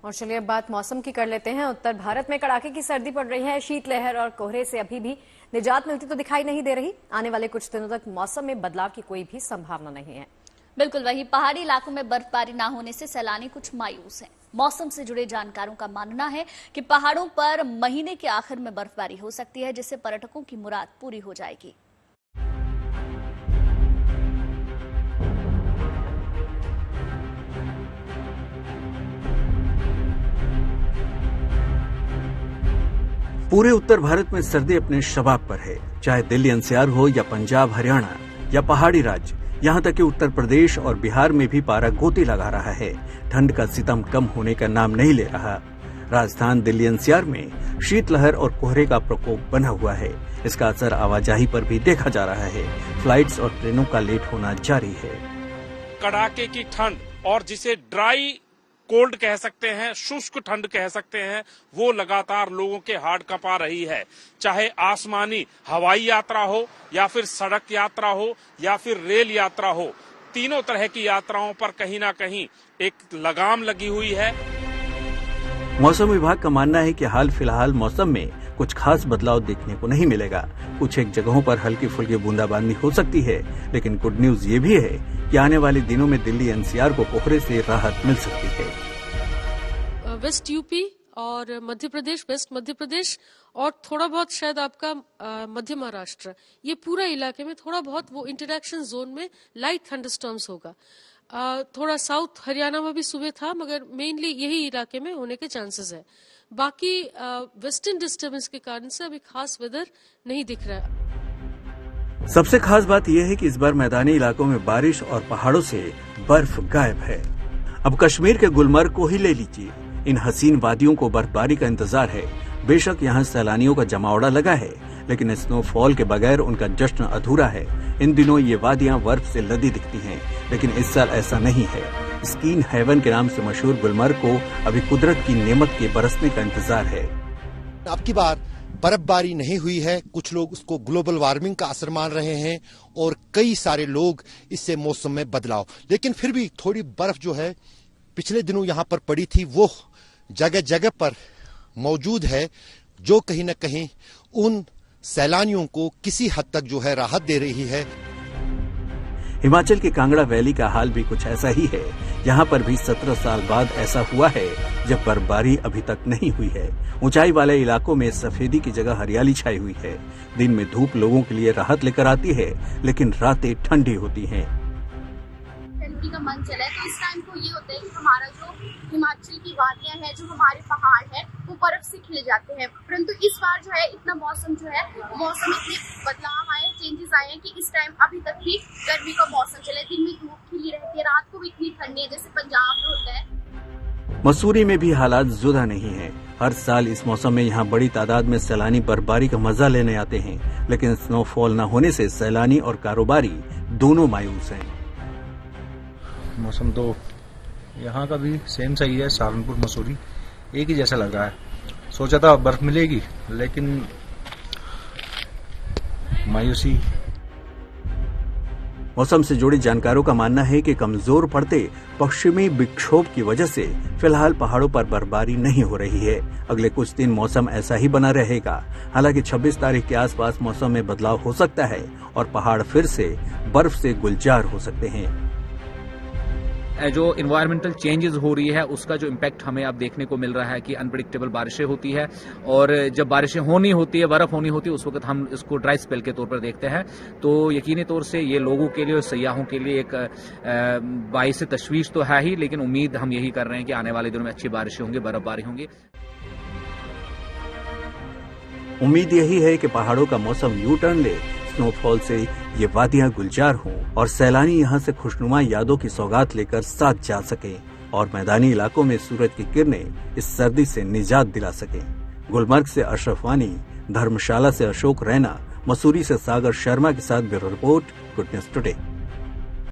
और चलिए अब बात मौसम की कर लेते हैं। उत्तर भारत में कड़ाके की सर्दी पड़ रही है। शीतलहर और कोहरे से अभी भी निजात मिलती तो दिखाई नहीं दे रही। आने वाले कुछ दिनों तक मौसम में बदलाव की कोई भी संभावना नहीं है। बिल्कुल वही, पहाड़ी इलाकों में बर्फबारी न होने से सैलानी कुछ मायूस हैं। मौसम से जुड़े जानकारों का मानना है कि पहाड़ों पर महीने के आखिर में बर्फबारी हो सकती है, जिससे पर्यटकों की मुराद पूरी हो जाएगी। पूरे उत्तर भारत में सर्दी अपने शबाब पर है, चाहे दिल्ली एनसीआर हो या पंजाब हरियाणा या पहाड़ी राज्य, यहाँ तक कि उत्तर प्रदेश और बिहार में भी पारा गोती लगा रहा है। ठंड का सितम कम होने का नाम नहीं ले रहा। राजस्थान दिल्ली एनसीआर में शीतलहर और कोहरे का प्रकोप बना हुआ है। इसका असर आवाजाही पर भी देखा जा रहा है। फ्लाइट्स और ट्रेनों का लेट होना जारी है। कड़ाके की ठंड और जिसे ड्राई कोल्ड कह सकते हैं, शुष्क ठंड कह सकते हैं, वो लगातार लोगों के हाड़ कंपा रही है। चाहे आसमानी हवाई यात्रा हो या फिर सड़क यात्रा हो या फिर रेल यात्रा हो, तीनों तरह की यात्राओं पर कहीं ना कहीं एक लगाम लगी हुई है। मौसम विभाग का मानना है कि हाल फिलहाल मौसम में कुछ खास बदलाव देखने को नहीं मिलेगा। कुछ एक जगहों पर हल्की फुल्की बूंदाबांदी हो सकती है, लेकिन गुड न्यूज ये भी है कि आने वाले दिनों में दिल्ली एनसीआर को कोहरे से राहत मिल सकती है। वेस्ट यूपी और मध्य प्रदेश, वेस्ट मध्य प्रदेश और थोड़ा बहुत शायद आपका मध्य महाराष्ट्र, ये पूरा इलाके में थोड़ा बहुत वो इंटरैक्शन जोन में लाइट थंडरस्टॉर्म्स होगा। थोड़ा साउथ हरियाणा में भी सुबह था, मगर मेनली यही इलाके में होने के चांसेस है। बाकी वेस्टर्न डिस्टर्बेंस के कारण से अभी खास वेदर नहीं दिख रहा है। सबसे खास बात यह है कि इस बार मैदानी इलाकों में बारिश और पहाड़ों से बर्फ गायब है। अब कश्मीर के गुलमर्ग को ही ले लीजिए, इन हसीन वादियों को बर्फबारी का इंतजार है। बेशक यहाँ सैलानियों का जमावड़ा लगा है, लेकिन स्नोफॉल के बगैर उनका जश्न अधूरा है। इन दिनों ये वादियां बर्फ से लदी दिखती हैं, लेकिन इस साल ऐसा नहीं है। स्कीन हेवन के नाम से मशहूर गुलमर्ग को अभी कुदरत की नेमत के बरसने का इंतजार है। अब की बार बर्फबारी नहीं हुई है। कुछ लोग उसको ग्लोबल वार्मिंग का असर मान रहे हैं और कई सारे लोग इससे मौसम में बदलाव, लेकिन फिर भी थोड़ी बर्फ जो है पिछले दिनों यहाँ पर पड़ी थी, वो जगह जगह पर मौजूद है, जो कहीं न कहीं उन सैलानियों को किसी हद तक जो है राहत दे रही है। हिमाचल के कांगड़ा वैली का हाल भी कुछ ऐसा ही है। यहाँ पर भी 17 साल बाद ऐसा हुआ है जब बर्फबारी अभी तक नहीं हुई है। ऊंचाई वाले इलाकों में सफेदी की जगह हरियाली छाई हुई है। दिन में धूप लोगों के लिए राहत लेकर आती है, लेकिन रातें ठंडी होती हैं। का मन चला है तो इस टाइम को ये होता है कि हमारा जो हिमाचल की वादियां हैं, जो हमारे पहाड़ है, वो बर्फ से खिल जाते हैं। परंतु इस बार जो है इतना मौसम जो है, मौसम इतने बदलाव आए, चेंजेस आए हैं कि इस टाइम अभी तक भी गर्मी का मौसम चला है। दिन में धूप खिली रहती है, रात को भी इतनी ठंडी है जैसे पंजाब में होता है। मसूरी में भी हालात जुदा नहीं है। हर साल इस मौसम में यहाँ बड़ी तादाद में सैलानी बर्फबारी का मजा लेने आते हैं, लेकिन स्नोफॉल न होने से सैलानी और कारोबारी दोनों मायूस हैं। मौसम तो यहाँ का भी सेम सही है, सहारनपुर मसूरी एक ही जैसा लग रहा है। सोचा था बर्फ मिलेगी, लेकिन मायूसी। मौसम से जुड़ी जानकारों का मानना है कि कमजोर पड़ते पश्चिमी विक्षोभ की वजह से फिलहाल पहाड़ों पर बर्फबारी नहीं हो रही है। अगले कुछ दिन मौसम ऐसा ही बना रहेगा। हालांकि 26 तारीख के आसपास मौसम में बदलाव हो सकता है और पहाड़ फिर से बर्फ से गुलजार हो सकते हैं। जो इन्वायरमेंटल चेंजेस हो रही है उसका जो इम्पैक्ट हमें अब देखने को मिल रहा है कि अनप्रेडिक्टेबल बारिशें होती है, और जब बारिशें होनी होती है, बर्फ होनी होती है, उस वक्त हम इसको ड्राई स्पेल के तौर पर देखते हैं। तो यकीनी तौर से ये लोगों के लिए और सयाहों के लिए एक बाइस तशवीश तो है ही, लेकिन उम्मीद हम यही कर रहे हैं कि आने वाले दिनों में अच्छी बारिशें होंगी, बर्फबारी होंगी। उम्मीद यही है कि पहाड़ों का मौसम यू टर्न ले, स्नोफॉल से ये वादियां गुलजार हों और सैलानी यहाँ से खुशनुमा यादों की सौगात लेकर साथ जा सकें और मैदानी इलाकों में सूरज की किरणें इस सर्दी से निजात दिला सकें। गुलमर्ग से अशरफ वानी, धर्मशाला से अशोक रैना, मसूरी से सागर शर्मा के साथ bureau report, good news today.